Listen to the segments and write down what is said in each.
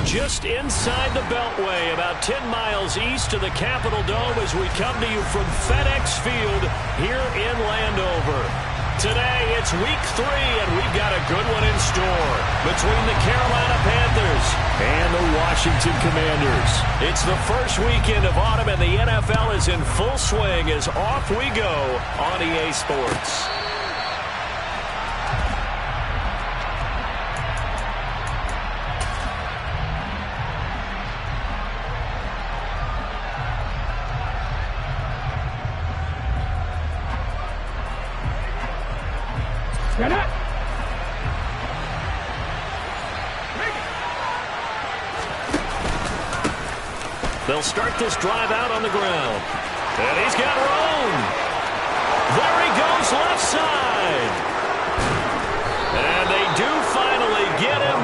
We're just inside the Beltway, about 10 miles east of the Capitol Dome as we come to you from FedEx Field here in Landover. Today, it's week 3, and we've got a good one in store between the Carolina Panthers and the Washington Commanders. It's the first weekend of autumn, and the NFL is in full swing as off we go on EA Sports. They'll start this drive out on the ground. And he's got room. There he goes left side. And they do finally get him,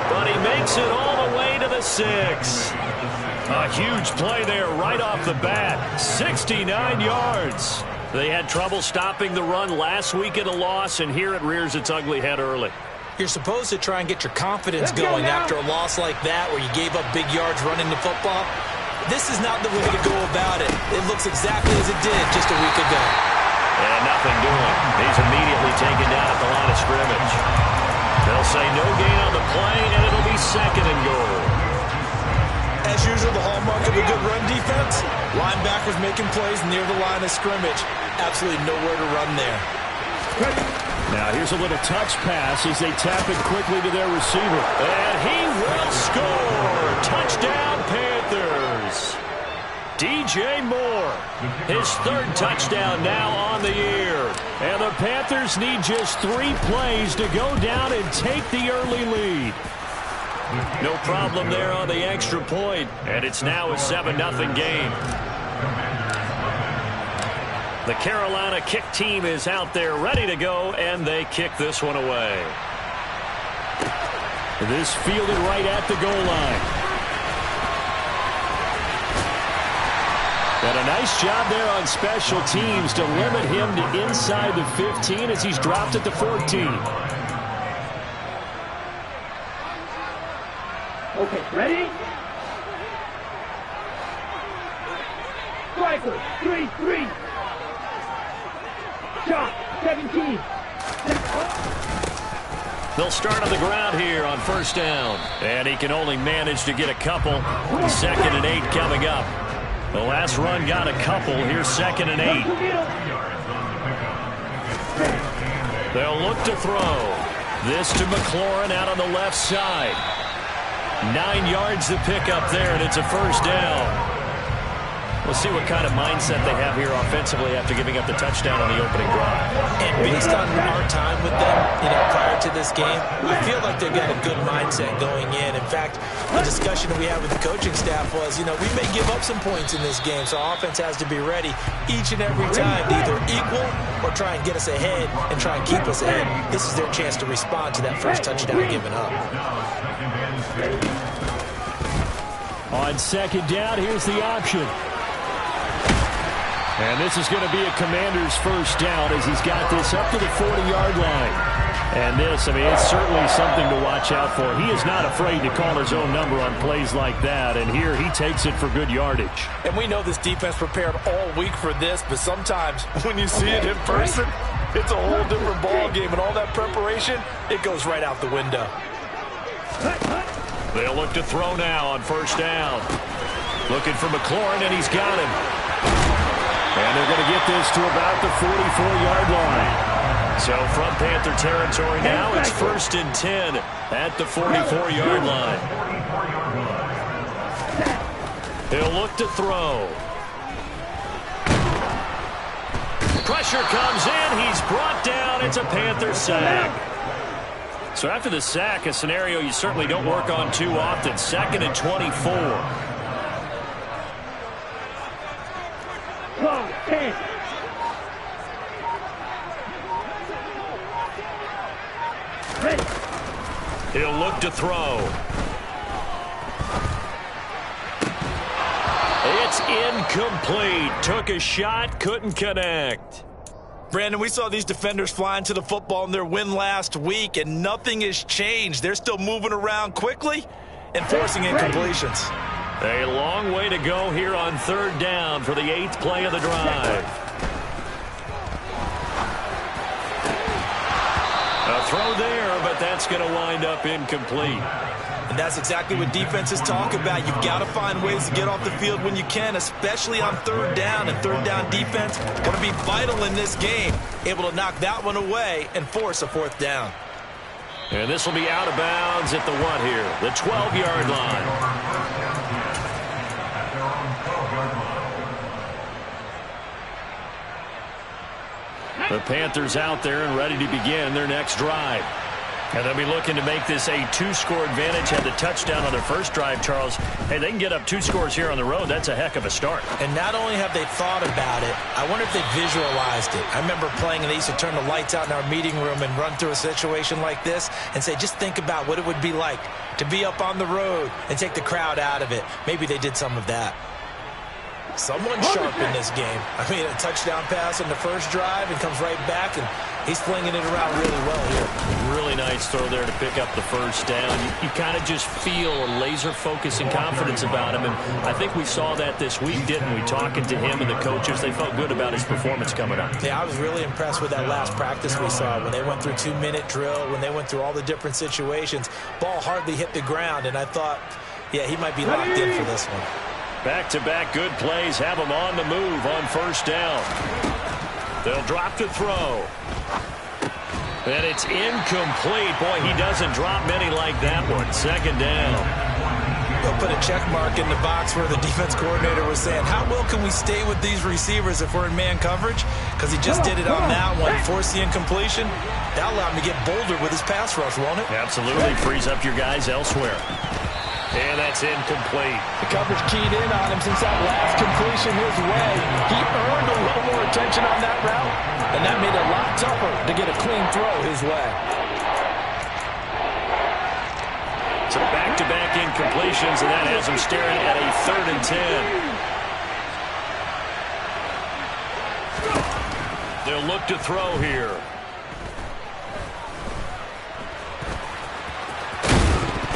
but he makes it all the way to the 6. A huge play there right off the bat. 69 yards. They had trouble stopping the run last week in a loss, and here it rears its ugly head early. You're supposed to try and get your confidence going after a loss like that where you gave up big yards running the football. This is not the way to go about it. It looks exactly as it did just a week ago. And nothing doing. He's immediately taken down at the line of scrimmage. They'll say no gain on the play, and it'll be 2nd and goal. As usual, the hallmark of a good run defense, linebackers making plays near the line of scrimmage. Absolutely nowhere to run there. Now here's a little touch pass as they tap it quickly to their receiver. And he will score! Touchdown, Panthers! DJ Moore, his 3rd touchdown now on the year. And the Panthers need just 3 plays to go down and take the early lead. No problem there on the extra point, and it's now a 7-0 game. The Carolina kick team is out there ready to go, and they kick this one away. This fielded right at the goal line. And a nice job there on special teams to limit him to inside the 15 as he's dropped at the 14. Okay, ready? Striker, 3-3. Shot, 17. They'll start on the ground here on 1st down. And he can only manage to get a couple. 2nd and 8 coming up. The last run got a couple. Here's 2nd and 8. They'll look to throw. This to McLaurin out on the left side. 9 yards to pick up there, and it's a 1st down. We'll see what kind of mindset they have here offensively after giving up the touchdown on the opening drive. And based on our time with them, prior to this game, I feel like they've got a good mindset going in. In fact, the discussion that we had with the coaching staff was, we may give up some points in this game, so our offense has to be ready each and every time to either equal or try and get us ahead and try and keep us ahead. This is their chance to respond to that first touchdown given up. On 2nd down, here's the option. And this is going to be a Commander's 1st down as he's got this up to the 40-yard line. And this, it's certainly something to watch out for. He is not afraid to call his own number on plays like that. And here he takes it for good yardage. And we know this defense prepared all week for this, but sometimes when you see it in person, it's a whole different ball game. And all that preparation, it goes right out the window. They'll look to throw now on 1st down. Looking for McLaurin, and he's got him. And they're going to get this to about the 44-yard line. So from Panther territory now, it's 1st and 10 at the 44-yard line. He'll look to throw. Pressure comes in. He's brought down. It's a Panther sack. So after the sack, a scenario you certainly don't work on too often. 2nd and 24. He'll look to throw. It's incomplete. Took a shot, couldn't connect. Brandon, we saw these defenders flying to the football in their win last week, and nothing has changed. They're still moving around quickly, and forcing incompletions. A long way to go here on 3rd down for the 8th play of the drive. A throw there, but that's going to wind up incomplete. And that's exactly what defenses talk about. You've got to find ways to get off the field when you can, especially on 3rd down. And 3rd down defense going to be vital in this game, able to knock that one away and force a 4th down. And this will be out of bounds at the what here? The 12-yard line. The Panthers out there and ready to begin their next drive. And they'll be looking to make this a 2-score advantage. Had the touchdown on their first drive, Charles. Hey, they can get up 2 scores here on the road. That's a heck of a start. And not only have they thought about it, I wonder if they visualized it. I remember playing, and they used to turn the lights out in our meeting room and run through a situation like this and say, just think about what it would be like to be up on the road and take the crowd out of it. Maybe they did some of that. Someone sharp in this game. I mean, a touchdown pass on the first drive and comes right back, and he's flinging it around really well here. Really nice throw there to pick up the first down. You kind of just feel a laser focus and confidence about him, and I think we saw that this week, didn't we? Talking to him and the coaches, they felt good about his performance coming up. Yeah, I was really impressed with that last practice we saw when they went through 2-minute drill, when they went through all the different situations. Ball hardly hit the ground, and I thought, yeah, he might be locked in for this one. Back-to-back good plays have him on the move on first down. They'll drop to throw. And it's incomplete. Boy, he doesn't drop many like that one. 2nd down. They'll put a check mark in the box where the defense coordinator was saying, how well can we stay with these receivers if we're in man coverage? Because he just did it on that one. Force the incompletion. That'll allow him to get bolder with his pass rush, won't it? Absolutely. Frees up your guys elsewhere. And that's incomplete. The coverage keyed in on him since that last completion his way. He earned a little more attention on that route, and that made it a lot tougher to get a clean throw his way. So back-to-back incompletions, and that has him staring at a 3rd and 10. They'll look to throw here.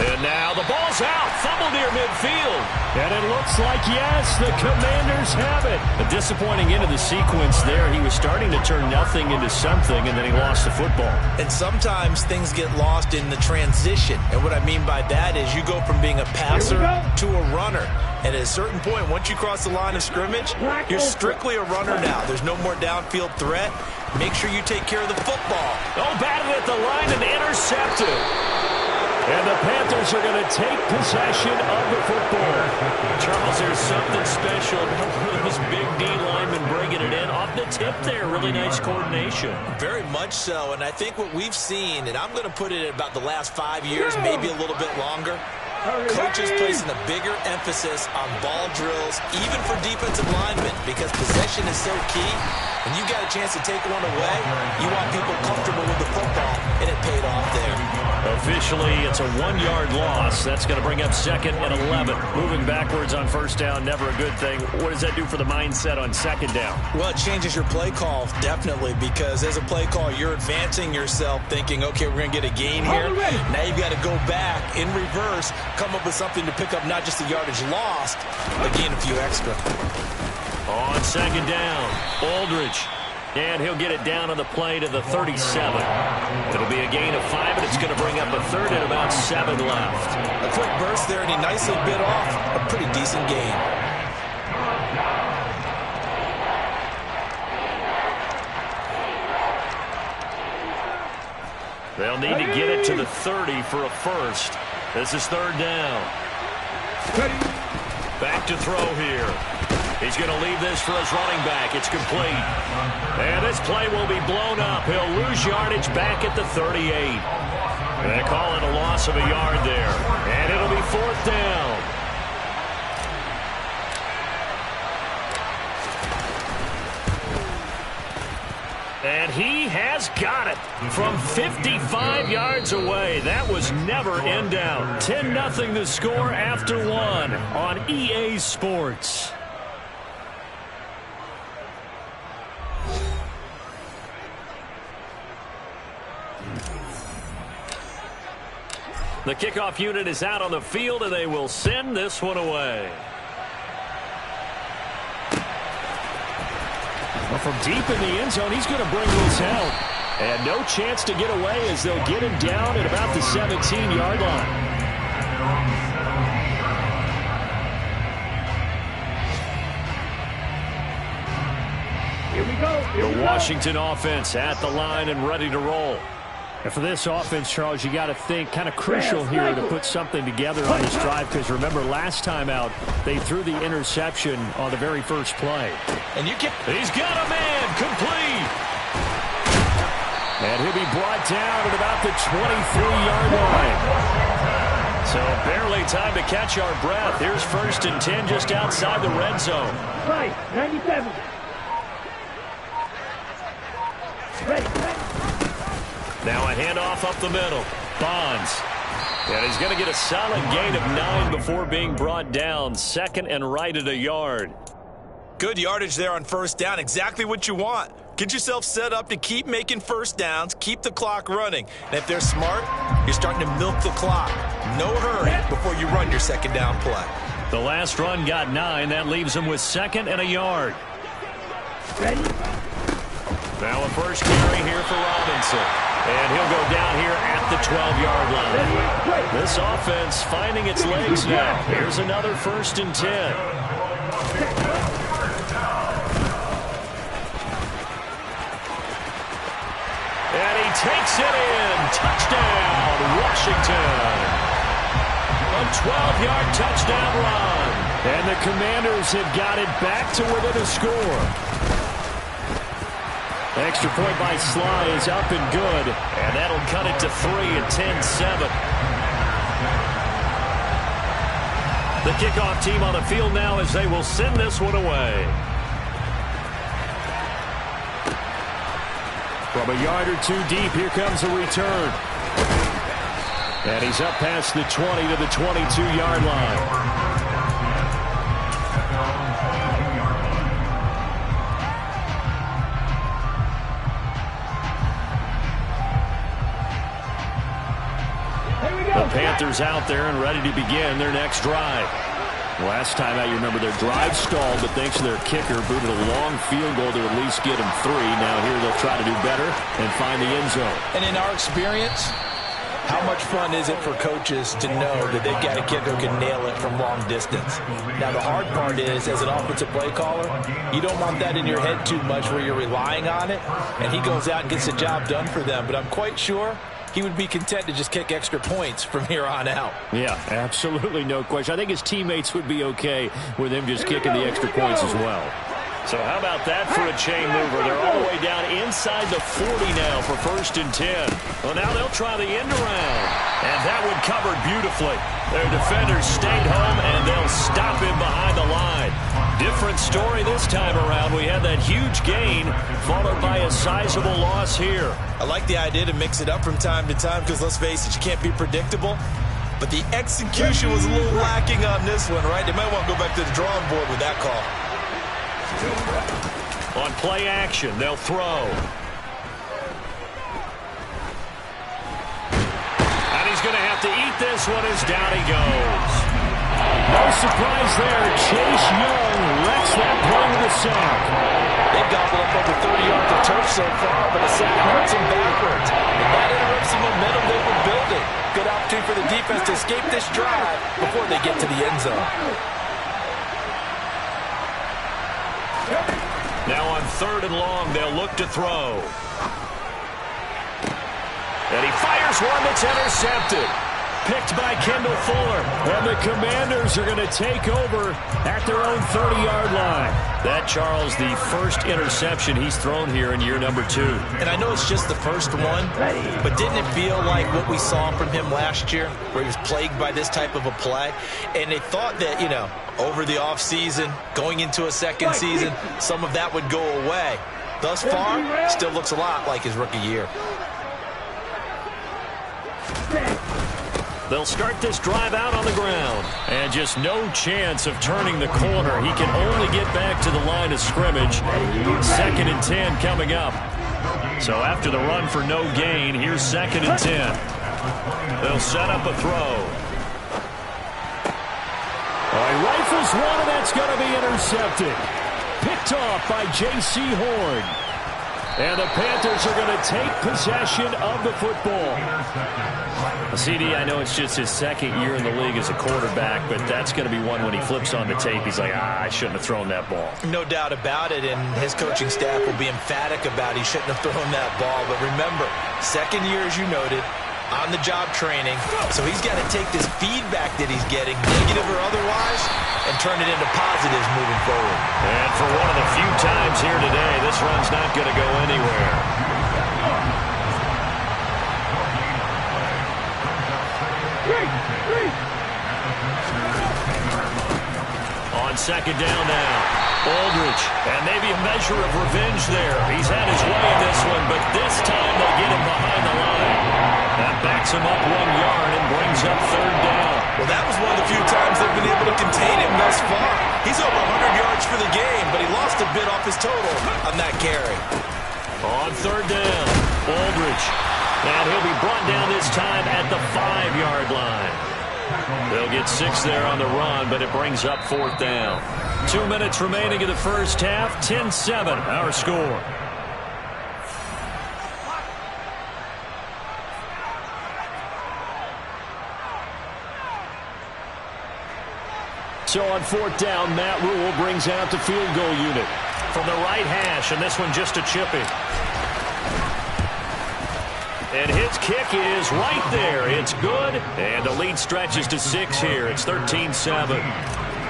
And now the ball's out. Fumble near midfield. And it looks like, yes, the Commanders have it. A disappointing end of the sequence there. He was starting to turn nothing into something, and then he lost the football. And sometimes things get lost in the transition. And what I mean by that is you go from being a passer to a runner. And at a certain point, once you cross the line of scrimmage, you're strictly a runner now. There's no more downfield threat. Make sure you take care of the football. Oh, batted at the line and intercepted. And the Panthers are going to take possession of the football. Charles, there's something special about those big D linemen bringing it in off the tip there. Really nice coordination. Very much so. And I think what we've seen, and I'm going to put it at about the last 5 years, maybe a little bit longer, coaches placing a bigger emphasis on ball drills, even for defensive linemen, because possession is so key. When you got a chance to take one away, you want people comfortable with the football, and it paid off there. Officially, it's a 1-yard loss. That's going to bring up 2nd and 11. Moving backwards on first down, never a good thing. What does that do for the mindset on 2nd down? Well, it changes your play call, definitely, because as a play call, you're advancing yourself thinking, okay, we're going to get a gain here. Now you've got to go back in reverse, come up with something to pick up not just the yardage lost, but gain a few extra. On 2nd down, Aldridge. And he'll get it down on the play to the 37. It'll be a gain of 5, and it's going to bring up a 3rd and about 7 left. A quick burst there, and he nicely bit off a pretty decent gain. They'll need to get it to the 30 for a first. This is 3rd down. Back to throw here. He's going to leave this for his running back. It's complete. And this play will be blown up. He'll lose yardage back at the 38. They call it a loss of a yard there. And it'll be 4th down. And he has got it from 55 yards away. That was never in doubt. 10-0 the score after 1 on EA Sports. The kickoff unit is out on the field, and they will send this one away. Well, from deep in the end zone, he's going to bring this out. And no chance to get away as they'll get him down at about the 17-yard line. Here we go. The Washington offense at the line and ready to roll. And for this offense, Charles, you got to think kind of crucial here to put something together on this drive, because remember last time out they threw the interception on the very first play. And He's got a man complete. And he'll be brought down at about the 23-yard line. So barely time to catch our breath. Here's 1st and 10 just outside the red zone. Right, 97. Ready. Now a handoff up the middle. Bonds. And he's going to get a solid gain of 9 before being brought down. 2nd and right at a yard. Good yardage there on 1st down. Exactly what you want. Get yourself set up to keep making 1st downs, keep the clock running. And if they're smart, you're starting to milk the clock. No hurry before you run your 2nd down play. The last run got 9. That leaves him with 2nd and a yard. Ready. Now a first carry here for Robinson. And he'll go down here at the 12-yard line. This offense finding its legs now. Here's another 1st and 10. And he takes it in. Touchdown, Washington. A 12-yard touchdown run. And the Commanders have got it back to within a score. Extra point by Sly is up and good. And that'll cut it to 3 at 10-7. The kickoff team on the field now as they will send this one away. From a yard or two deep, here comes a return. And he's up past the 20 to the 22-yard line. The Panthers out there and ready to begin their next drive. Last time out, you remember their drive stalled, but thanks to their kicker, booted a long field goal to at least get them 3. Now here they'll try to do better and find the end zone. And in our experience, how much fun is it for coaches to know that they've got a kicker who can nail it from long distance? Now, the hard part is, as an offensive play caller, you don't want that in your head too much where you're relying on it, and he goes out and gets the job done for them. But I'm quite sure he would be content to just kick extra points from here on out. Yeah, absolutely no question. I think his teammates would be okay with him just kicking the extra points as well. So how about that for a chain mover? They're all the way down inside the 40 now for 1st and 10. Well, now they'll try the end around. And that one covered beautifully. Their defenders stayed home, and they'll stop him behind the line. Different story this time around. We had that huge gain, followed by a sizable loss here. I like the idea to mix it up from time to time because, let's face it, you can't be predictable. But the execution was a little lacking on this one, right? They might want to go back to the drawing board with that call. On play action, they'll throw. And he's going to have to eat this one as down he goes. No surprise there. Chase Young lets that play with a sack. They've gobbled up over 30 yards of turf so far, but a sack hurts them backwards. And that interrupts the momentum they were building. Good opportunity for the defense to escape this drive before they get to the end zone. Now on 3rd and long, they'll look to throw. And he fires one that's intercepted. Picked by Kendall Fuller. And the Commanders are going to take over at their own 30-yard line. That, Charles, the first interception he's thrown here in year number 2. And I know it's just the first one, but didn't it feel like what we saw from him last year, where he was plagued by this type of a play? And they thought that, you know, over the offseason, going into a second season, some of that would go away. Thus far, still looks a lot like his rookie year. They'll start this drive out on the ground. And just no chance of turning the corner. He can only get back to the line of scrimmage. 2nd and 10 coming up. So after the run for no gain, here's 2nd and 10. They'll set up a throw. He rifles one, and that's going to be intercepted. Picked off by J.C. Horn. And the Panthers are going to take possession of the football. CD, I know it's just his second year in the league as a quarterback, but that's going to be one when he flips on the tape. He's like, I shouldn't have thrown that ball. No doubt about it, and his coaching staff will be emphatic about he shouldn't have thrown that ball. But remember, second year, as you noted, on-the-job training. So he's got to take this feedback that he's getting, negative or otherwise, and turn it into positives moving forward. And for one of the few times here today, this run's not going to go anywhere. On second down now, Aldridge, and maybe a measure of revenge there. He's had his way in this one, but this time they get him behind the line. That backs him up 1 yard and brings up third down. Well, that was one of the few times they've been able to contain him thus far. He's over 100 yards for the game, but he lost a bit off his total on that carry. On third down, Aldridge. And he'll be brought down this time at the 5-yard line. They'll get 6 there on the run, but it brings up fourth down. 2 minutes remaining in the first half. 10-7, our score. So on fourth down, Matt Rule brings out the field goal unit from the right hash, and this one just a chipping. And his kick is right there. It's good, and the lead stretches to 6 here. It's 13-7.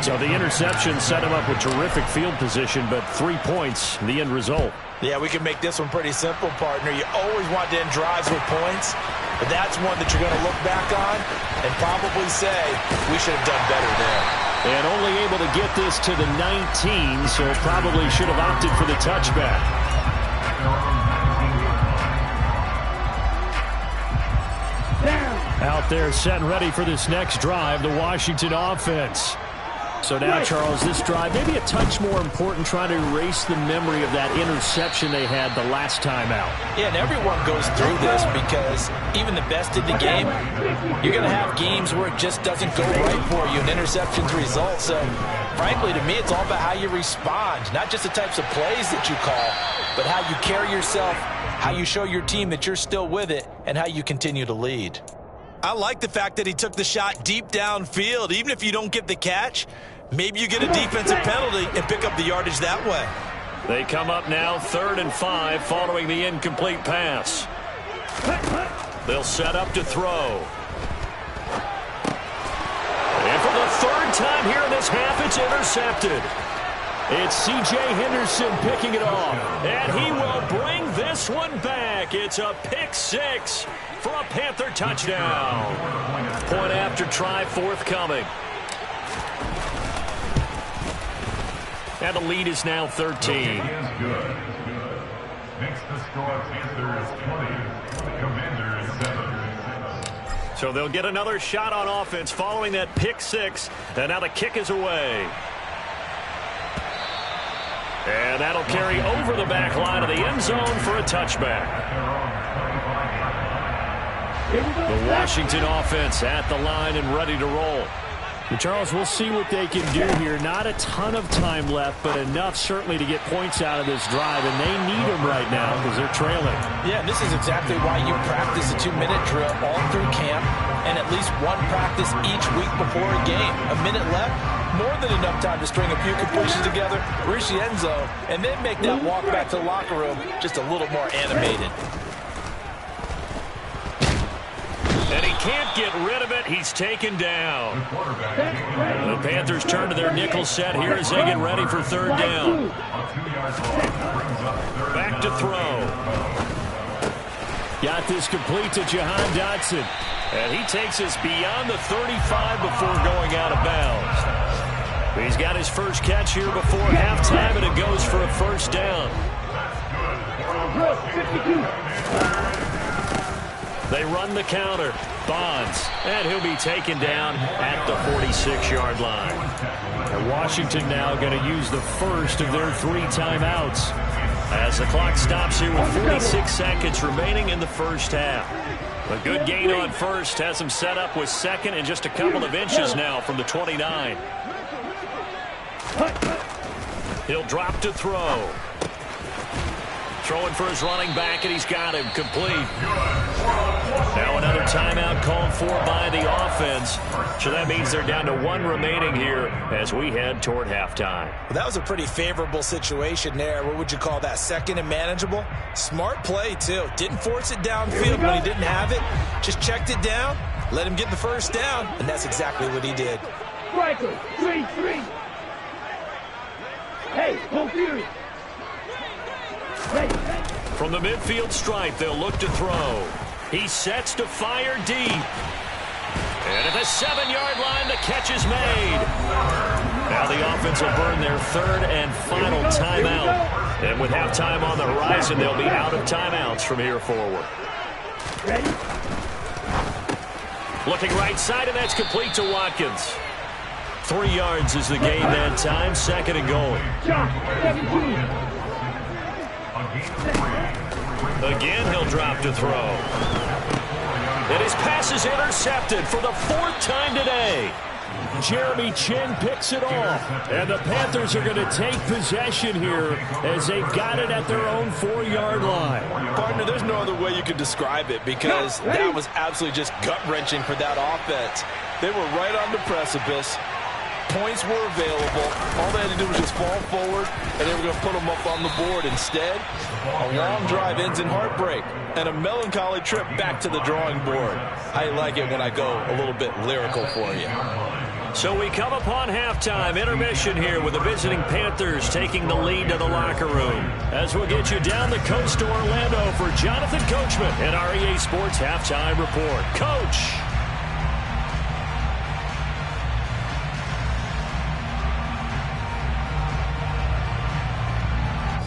So the interception set him up with terrific field position, but 3 points, the end result. Yeah, we can make this one pretty simple, partner. You always want to end drives with points, but that's one that you're going to look back on and probably say, we should have done better there. And only able to get this to the 19, so probably should have opted for the touchback. Out there set and ready for this next drive, the Washington offense. So now, Charles, this drive maybe a touch more important, trying to erase the memory of that interception they had the last time out. Yeah, and everyone goes through this because even the best in the game, you're going to have games where it just doesn't go right for you, and interceptions result. So, frankly, to me, it's all about how you respond, not just the types of plays that you call, but how you carry yourself, how you show your team that you're still with it, and how you continue to lead. I like the fact that he took the shot deep downfield. Even if you don't get the catch, maybe you get a defensive penalty and pick up the yardage that way. They come up now 3rd and 5 following the incomplete pass. They'll set up to throw. And for the 3rd time here in this half, it's intercepted. It's C.J. Henderson picking it off. And he will bring this one back. It's a pick 6 for a Panther touchdown. Point after try forthcoming. And the lead is now 13. Next to score, Panthers 20, Commanders 7. So they'll get another shot on offense following that pick 6. And now the kick is away. And that'll carry over the back line of the end zone for a touchback. The Washington offense at the line and ready to roll. And Charles, we'll see what they can do here. Not a ton of time left, but enough certainly to get points out of this drive, and they need them right now because they're trailing. Yeah, and this is exactly why you practice a 2-minute drill all through camp and at least one practice each week before a game. A minute left, more than enough time to string a few completions together, reach the end zone, and then make that walk back to the locker room just a little more animated. And he can't get rid of it. He's taken down. The Panthers turn to their nickel set here as they get ready for 3rd down. Back to throw. Got this complete to Jahan Dotson. And he takes us beyond the 35 before going out of bounds. He's got his first catch here before halftime, and it goes for a 1st down. They run the counter. Bonds. And he'll be taken down at the 46-yard line. And Washington now going to use the first of their 3 timeouts as the clock stops here with 46 seconds remaining in the first half. A good gain on first has him set up with second and just a couple of inches now from the 29. He'll drop to throw. Throwing for his running back, and he's got him complete. Now another timeout called for by the offense. So that means they're down to one remaining here as we head toward halftime. Well, that was a pretty favorable situation there. What would you call that? Second and manageable? Smart play, too. Didn't force it downfield when he didn't have it. Just checked it down, let him get the first down, and that's exactly what he did. Striker, 3-3. Hey, go Fury. Ready. From the midfield stripe, they'll look to throw. He sets to fire deep. And at the 7-yard line, the catch is made. Now the offense will burn their third and final timeout. And with halftime on the horizon, they'll be out of timeouts from here forward. Ready. Looking right side, and that's complete to Watkins. 3 yards is the gain that time, second and goal. Shot, 17. Again, he'll drop to throw. And his pass is intercepted for the 4th time today. Jeremy Chin picks it off. And the Panthers are going to take possession here as they've got it at their own 4-yard line. Partner, there's no other way you could describe it because that was absolutely just gut-wrenching for that offense. They were right on the precipice. Points were available. All they had to do was just fall forward, and they were going to put them up on the board. Instead, a long drive ends in heartbreak and a melancholy trip back to the drawing board. I like it when I go a little bit lyrical for you. So we come upon halftime, intermission here with the visiting Panthers taking the lead to the locker room. As we'll get you down the coast to Orlando for Jonathan Coachman and our EA Sports Halftime Report. Coach!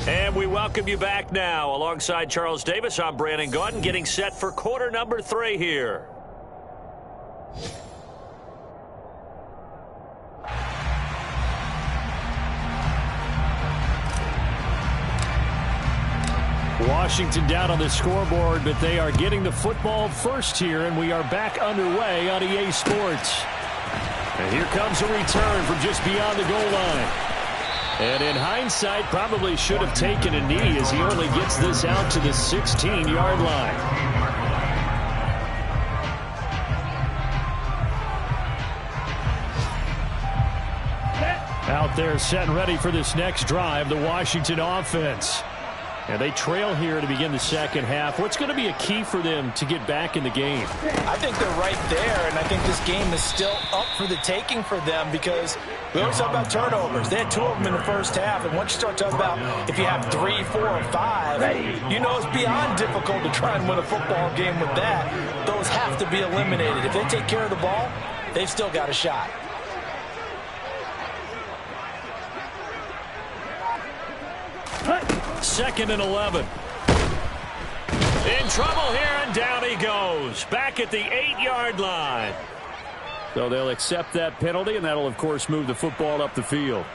And we welcome you back now. Alongside Charles Davis, I'm Brandon Gaudin, getting set for quarter number 3 here. Washington down on the scoreboard, but they are getting the football first here, and we are back underway on EA Sports. And here comes a return from just beyond the goal line. And in hindsight, probably should have taken a knee as he only gets this out to the 16-yard line. Out there set and ready for this next drive, the Washington offense. And they trail here to begin the second half. What's going to be a key for them to get back in the game? I think they're right there, and I think this game is still up for the taking for them because we always talk about turnovers. They had 2 of them in the first half, and once you start talking about if you have 3, 4, or 5, you know it's beyond difficult to try and win a football game with that. Those have to be eliminated. If they take care of the ball, they've still got a shot. Second and 11. In trouble here, and down he goes. Back at the 8-yard line. So they'll accept that penalty, and that'll, of course, move the football up the field.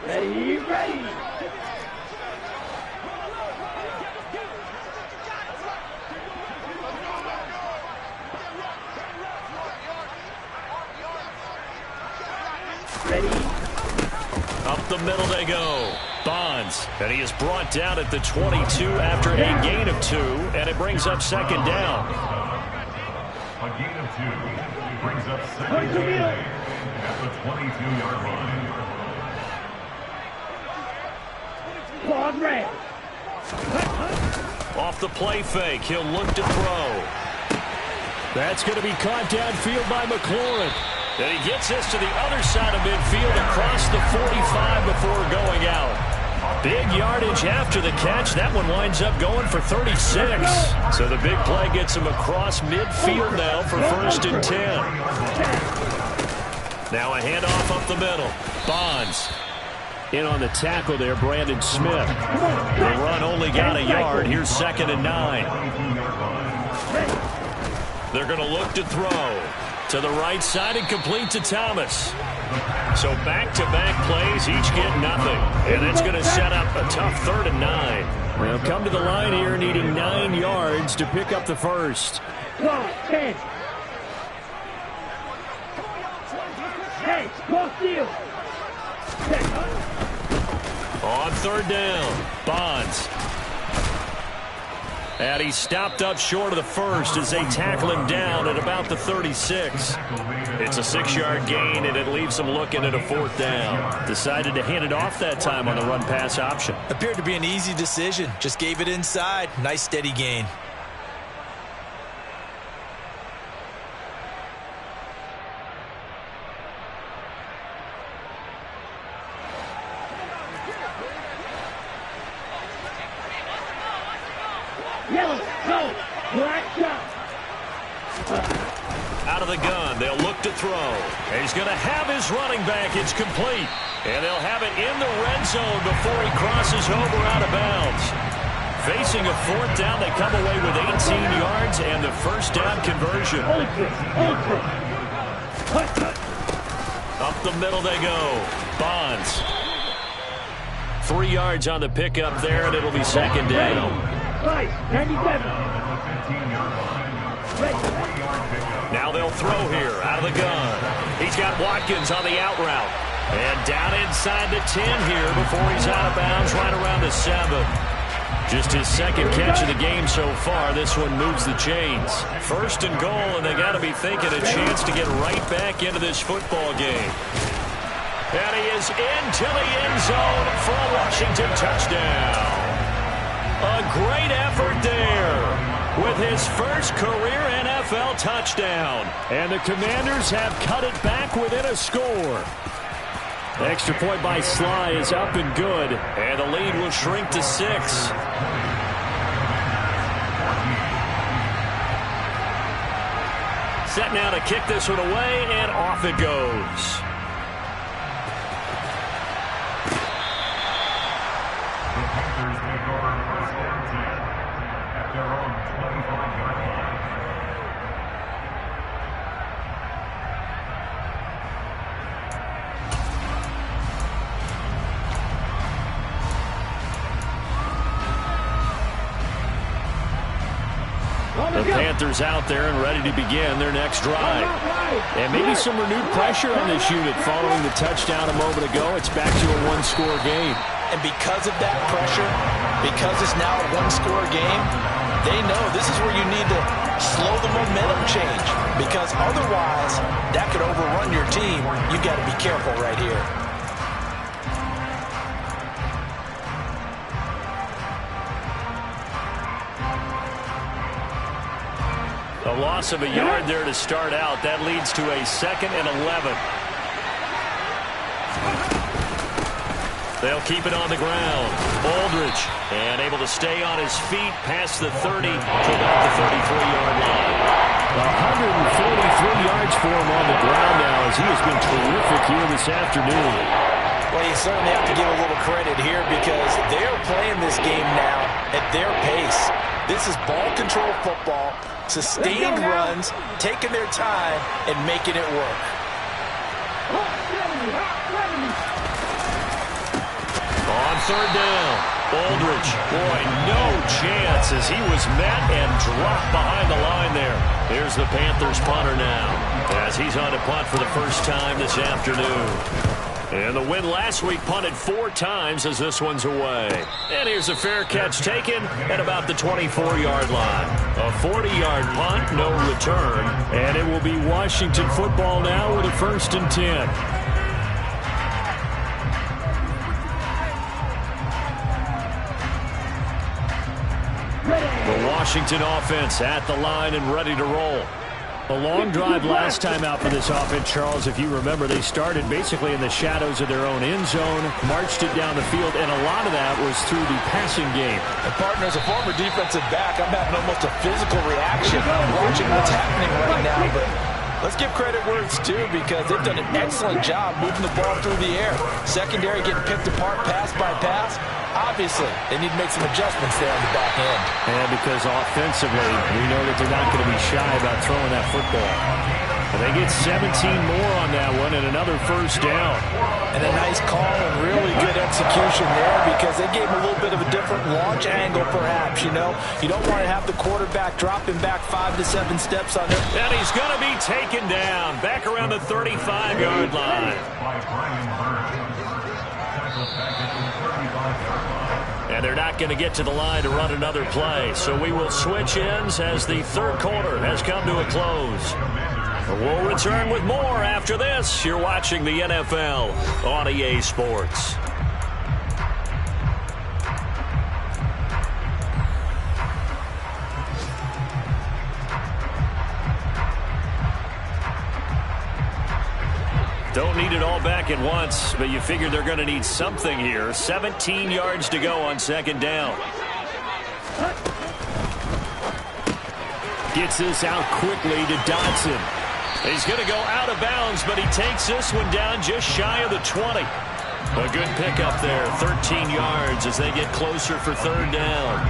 Ready, ready. Ready. Up the middle they go. Bonds. And he is brought down at the 22 after a gain of 2, and it brings up second down. A gain of 2 brings up second down at the 22-yard line. Claude red. Off the play fake, he'll look to throw. That's going to be caught downfield by McLaurin. And he gets this to the other side of midfield across the 45 before going out. Big yardage after the catch. That one winds up going for 36. So the big play gets him across midfield now for 1st and 10. Now a handoff up the middle. Bonds. In on the tackle there, Brandon Smith. The run only got a yard. Here's 2nd and 9. They're going to look to throw. To the right side and complete to Thomas. So back-to-back plays, each get nothing. And that's going to set up a tough 3rd and 9. They'll come to the line here needing 9 yards to pick up the first. 10. Hey, cross field. On third down, Bonds. And he's stopped up short of the first as they tackle him down at about the 36. It's a 6-yard gain, and it leaves them looking at a 4th down. Decided to hand it off that time on the run-pass option. Appeared to be an easy decision. Just gave it inside. Nice steady gain. Yellow, go. Black shot. Out of the gun, they'll look to throw. And he's going to have his running back. It's complete. And they'll have it in the red zone before he crosses over out of bounds. Facing a 4th down, they come away with 18 yards and the first down conversion. Up the middle they go. Bonds. 3 yards on the pickup there, and it'll be 2nd down. Right, 97. Now they'll throw here out of the gun. He's got Watkins on the out route. And down inside the 10 here before he's out of bounds right around the 7. Just his 2nd catch of the game so far. This one moves the chains. 1st and goal, and they got to be thinking a chance to get right back into this football game. And he is into the end zone for a Washington touchdown. A great effort there with his first career NFL touchdown. And the Commanders have cut it back within a score. The extra point by Sly is up and good. And the lead will shrink to 6. Set now to kick this one away, and off it goes. The Panthers take over first and 10 at their own 25-yard line. The Panthers out there and ready to begin their next drive. And maybe some renewed pressure on this unit following the touchdown a moment ago. It's back to a 1-score game. And because of that pressure, because it's now a 1-score game, they know this is where you need to slow the momentum change. Because otherwise, that could overrun your team. You've got to be careful right here. A loss of a yard there to start out. That leads to a 2nd and 11. They'll keep it on the ground. Aldridge, and able to stay on his feet past the 30 to about the 33-yard line. 143 yards for him on the ground now as he has been terrific here this afternoon. Well, you certainly have to give a little credit here because they're playing this game now at their pace. This is ball control football, sustained runs, taking their time, and making it work. On third down, Aldridge, boy, no chance as he was met and dropped behind the line there. Here's the Panthers punter now as he's on to punt for the first time this afternoon. And the win last week punted 4 times as this one's away. And here's a fair catch taken at about the 24-yard line. A 40-yard punt, no return. And it will be Washington football now with a 1st and 10. The Washington offense at the line and ready to roll. A long drive last time out for this offense, Charles. If you remember, they started basically in the shadows of their own end zone, marched it down the field, and a lot of that was through the passing game. And partner, as a former defensive back, I'm having almost a physical reaction watching what's happening right now. But let's give credit where it's due because they've done an excellent job moving the ball through the air. Secondary getting picked apart pass by pass. Obviously, they need to make some adjustments there on the back end. And because offensively, we know that they're not going to be shy about throwing that football. And they get 17 more on that one and another first down. And a nice call and really good execution there because they gave him a little bit of a different launch angle perhaps, you know. You don't want to have the quarterback dropping back 5 to 7 steps on it. And he's going to be taken down back around the 35-yard line. And they're not going to get to the line to run another play. So we will switch ends as the third quarter has come to a close. We'll return with more after this. You're watching the NFL on EA Sports. Don't need it all back at once, but you figure they're going to need something here. 17 yards to go on second down. Gets this out quickly to Dodson. He's going to go out of bounds, but he takes this one down just shy of the 20. A good pickup there, 13 yards as they get closer for third down.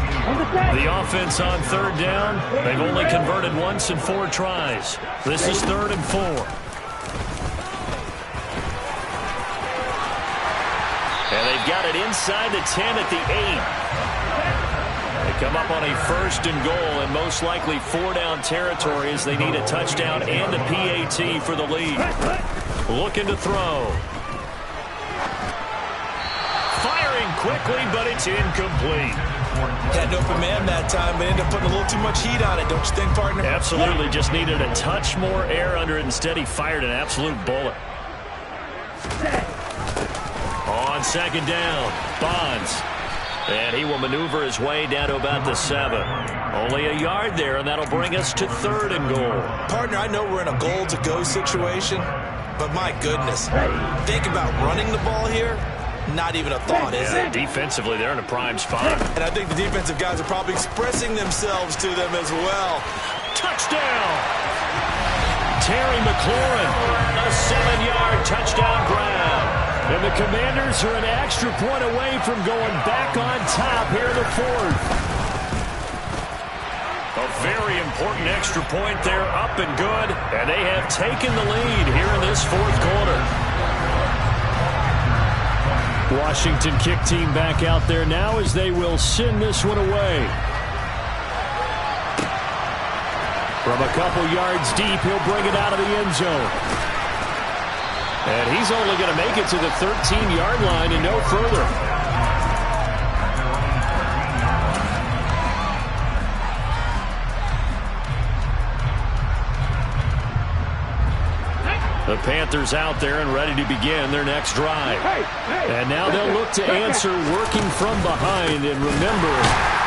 The offense on third down, they've only converted once in 4 tries. This is 3rd and 4. And they've got it inside the 10 at the 8. Come up on a 1st and goal and most likely 4-down territory as they need a touchdown and a PAT for the lead. Looking to throw. Firing quickly, but it's incomplete. Had an open man that time, but ended up putting a little too much heat on it, don't you think, partner? Absolutely. Just needed a touch more air under it. Instead, he fired an absolute bullet. On second down, Bonds. And he will maneuver his way down to about the 7. Only a yard there, and that'll bring us to 3rd and goal. Partner, I know we're in a goal-to-go situation, but my goodness. Think about running the ball here. Not even a thought, is it? Defensively, they're in a prime spot. And I think the defensive guys are probably expressing themselves to them as well. Touchdown! Terry McLaurin, a 7-yard touchdown grab. And the Commanders are an extra point away from going back on top here in the 4th. A very important extra point there, up and good. And they have taken the lead here in this 4th quarter. Washington kick team back out there now as they will send this one away. From a couple yards deep, he'll bring it out of the end zone. And he's only going to make it to the 13-yard line and no further. The Panthers out there and ready to begin their next drive. And now they'll look to answer working from behind. And remember,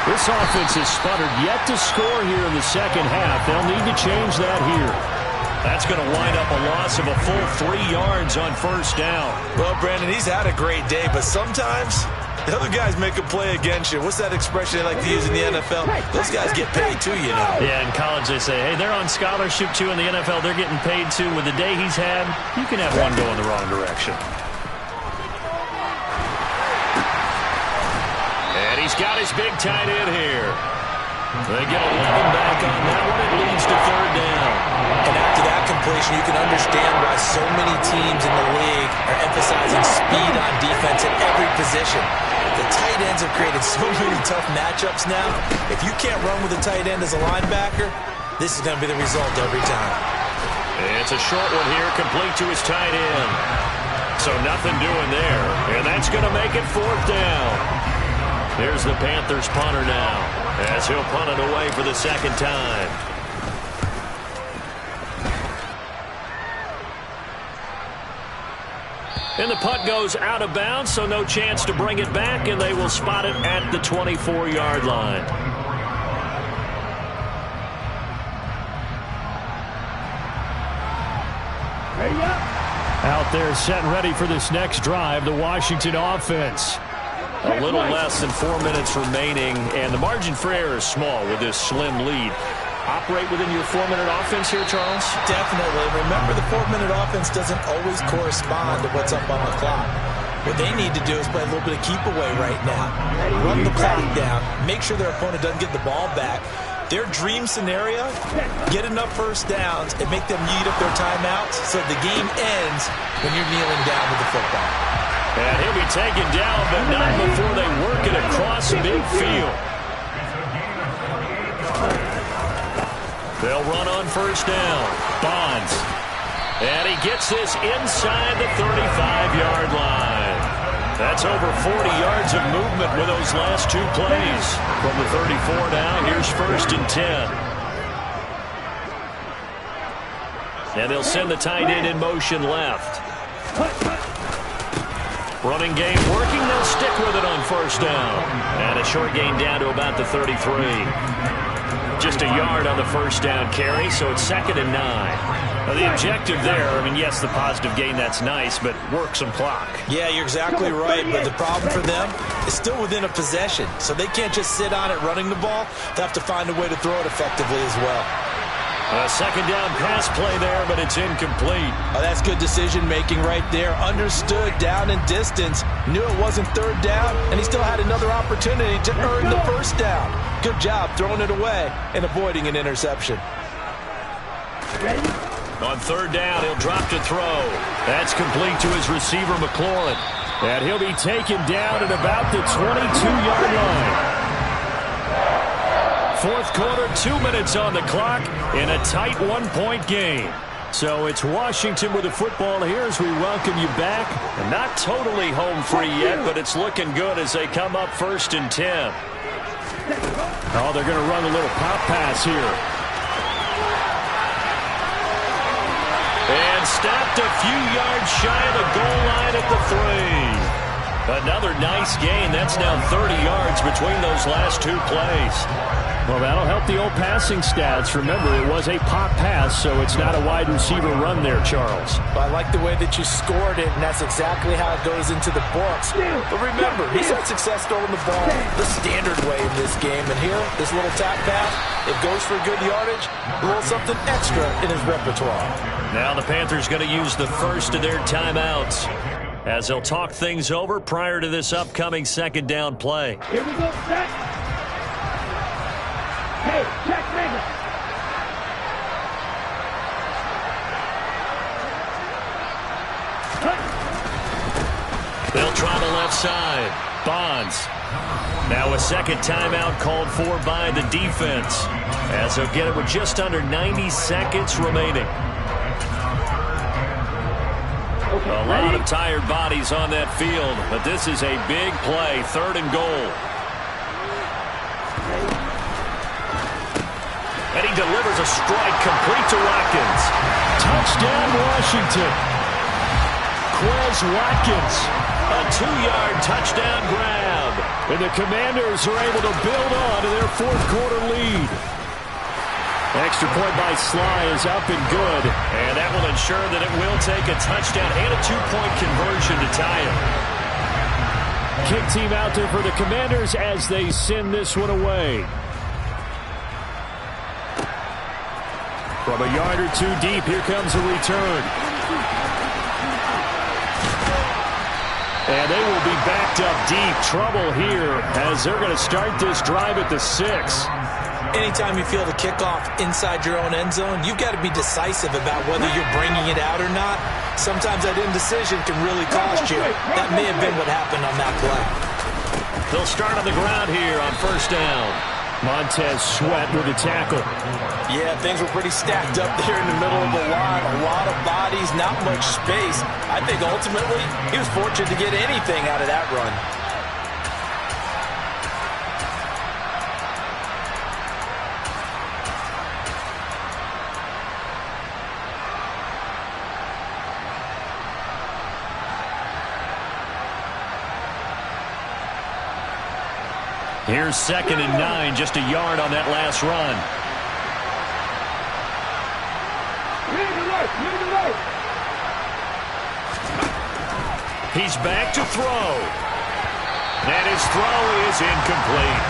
this offense has sputtered yet to score here in the second half. They'll need to change that here. That's going to wind up a loss of a full 3 yards on first down. Well, Brandon, he's had a great day, but sometimes the other guys make a play against you. What's that expression they like to use in the NFL? Those guys get paid too, you know. Yeah, in college they say, hey, they're on scholarship too. In the NFL, they're getting paid too. With the day he's had, you can have one go in the wrong direction. And he's got his big tight end here. They get 11 back on that one. It leads to third down. And after that completion, you can understand why so many teams in the league are emphasizing speed on defense at every position. The tight ends have created so many tough matchups now. If you can't run with a tight end as a linebacker, this is going to be the result every time. It's a short one here, complete to his tight end. So nothing doing there. And that's going to make it 4th down. Here's the Panthers punter now, as he'll punt it away for the 2nd time. And the punt goes out of bounds, so no chance to bring it back, and they will spot it at the 24-yard line. Out there set and ready for this next drive, the Washington offense. A little less than 4 minutes remaining, and the margin for error is small with this slim lead. Operate within your 4-minute offense here, Charles? Definitely. Remember, the 4-minute offense doesn't always correspond to what's up on the clock. What they need to do is play a little bit of keep away right now. Run the clock down. Make sure their opponent doesn't get the ball back. Their dream scenario, get enough first downs and make them eat up their timeouts so the game ends when you're kneeling down with the football. And he'll be taken down, but not before they work it across midfield. They'll run on first down. Bonds. And he gets this inside the 35-yard line. That's over 40 yards of movement with those last two plays. From the 34 now, here's 1st and 10. And they'll send the tight end in motion left. Running game working. They'll stick with it on first down. And a short gain down to about the 33. Just a yard on the first down carry, so it's 2nd and 9. Now the objective there, I mean, yes, the positive gain, that's nice, but work some clock. Yeah, you're exactly right, but the problem for them is still within a possession, so they can't just sit on it running the ball. They have to find a way to throw it effectively as well. A 2nd down pass play there, but it's incomplete. Oh, that's good decision-making right there. Understood down and distance. Knew it wasn't 3rd down, and he still had another opportunity to earn the first down. Good job throwing it away and avoiding an interception. On 3rd down, he'll drop to throw. That's complete to his receiver, McLaurin. And he'll be taken down at about the 22-yard line. 4th quarter, 2 minutes on the clock in a tight 1-point game. So it's Washington with the football here as we welcome you back. And not totally home free yet, but it's looking good as they come up 1st and 10. Oh, they're going to run a little pop pass here. And stopped a few yards shy of the goal line at the 3. Another nice gain. That's now 30 yards between those last two plays. Well, that'll help the old passing stats. Remember, it was a pop pass, so it's not a wide receiver run there, Charles. Well, I like the way that you scored it, and that's exactly how it goes into the books. But remember, he's had success throwing the ball the standard way in this game. And here, this little tap pass, it goes for good yardage, a little something extra in his repertoire. Now the Panthers going to use the first of their timeouts as they'll talk things over prior to this upcoming 2nd down play. Here we go, set. Hey, check Mega. They'll try the left side. Bonds. Now a 2nd timeout called for by the defense as they'll get it with just under 90 seconds remaining. A lot of tired bodies on that field, but this is a big play. 3rd and goal. And he delivers a strike complete to Watkins. Touchdown, Washington. Quez Watkins. A 2-yard touchdown grab. And the Commanders are able to build on to their 4th quarter lead. Extra point by Sly is up and good. And that will ensure that it will take a touchdown and a 2-point conversion to tie it. Kick team out there for the Commanders as they send this one away. From a yard or two deep, here comes a return. And they will be backed up deep. Trouble here as they're going to start this drive at the 6. Anytime you feel the kickoff inside your own end zone, you've got to be decisive about whether you're bringing it out or not. Sometimes that indecision can really cost you. That may have been what happened on that play. They'll start on the ground here on 1st down. Montez Sweat with a tackle. Yeah, things were pretty stacked up there in the middle of the line. A lot of bodies, not much space. I think ultimately he was fortunate to get anything out of that run. Here's 2nd and 9, just a yard on that last run. He's back to throw. And his throw is incomplete.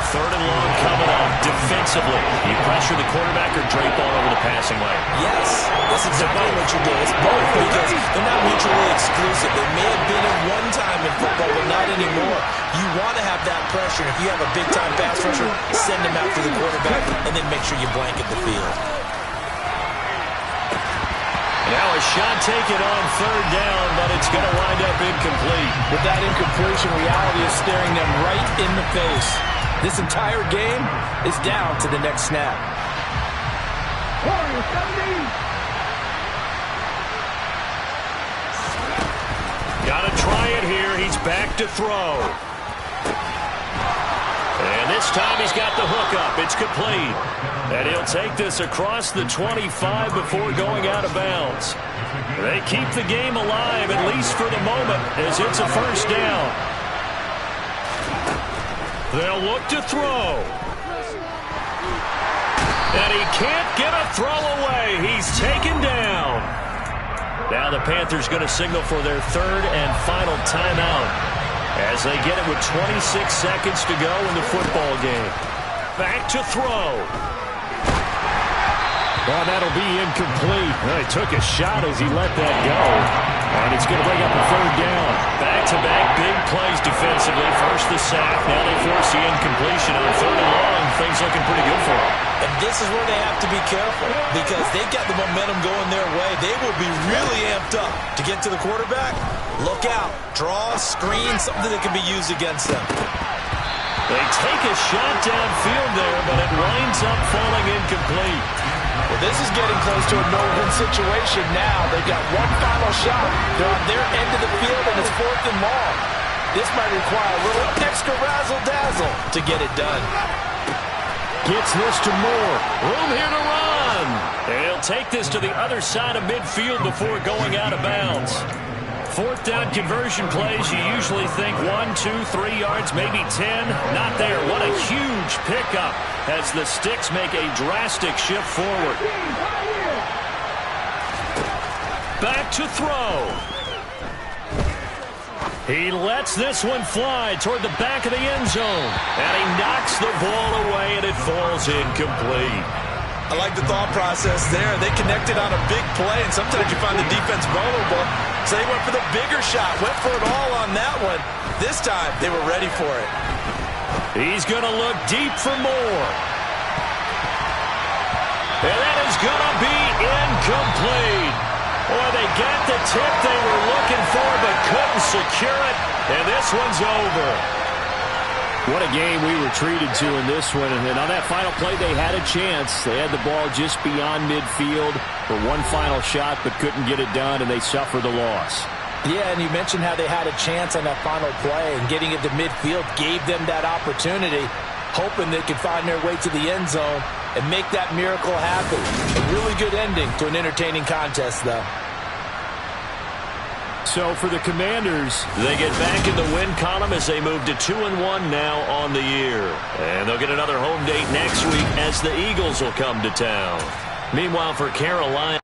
3rd and long coming up. Defensively, you pressure the quarterback or drape all over the passing lane? Yes, that's exactly what you do. It's both because they're not mutually exclusive. They may have been at one time in football, but not anymore. You want to have that pressure. If you have a big-time pass rusher, send him out to the quarterback, and then make sure you blanket the field. Now a shot taken on 3rd down, but it's going to wind up incomplete. With that incompletion, reality is staring them right in the face. This entire game is down to the next snap. Got to try it here. He's back to throw. And this time he's got the hook up. It's complete. And he'll take this across the 25 before going out of bounds. They keep the game alive, at least for the moment, as it's a 1st down. They'll look to throw. And he can't get a throw away. He's taken down. Now the Panthers going to signal for their 3rd and final timeout as they get it with 26 seconds to go in the football game. Back to throw. Well, that'll be incomplete. Well, he took a shot as he let that go. And it's going to bring up a 3rd down. Back-to-back big plays defensively. First the sack. Now they force the incompletion on 3rd and long. Things looking pretty good for them. And this is where they have to be careful because they've got the momentum going their way. They will be really amped up to get to the quarterback. Look out. Draw, screen, something that can be used against them. They take a shot downfield there, but it winds up falling incomplete. Well, this is getting close to a no-win situation now. They've got one final shot. They're on their end of the field, and it's 4th and long. This might require a little extra razzle-dazzle to get it done. Gets this to Moore. Room here to run. He'll take this to the other side of midfield before going out of bounds. 4th down conversion plays, you usually think 1, 2, 3 yards, maybe 10. Not there. What a huge pickup as the Sticks make a drastic shift forward. Back to throw. He lets this one fly toward the back of the end zone. And he knocks the ball away, and it falls incomplete. I like the thought process there. They connected on a big play, and sometimes you find the defense vulnerable. So they went for the bigger shot, went for it all on that one. This time, they were ready for it. He's going to look deep for more. And that is going to be incomplete. Boy, they got the tip they were looking for, but couldn't secure it. And this one's over. What a game we were treated to in this one. And on that final play, they had a chance. They had the ball just beyond midfield for one final shot, but couldn't get it done, and they suffered the loss. Yeah, and you mentioned how they had a chance on that final play, and getting it to midfield gave them that opportunity, hoping they could find their way to the end zone and make that miracle happen. A really good ending to an entertaining contest, though. So for the Commanders, they get back in the win column as they move to 2-1 now on the year. And they'll get another home date next week as the Eagles will come to town. Meanwhile, for Carolina,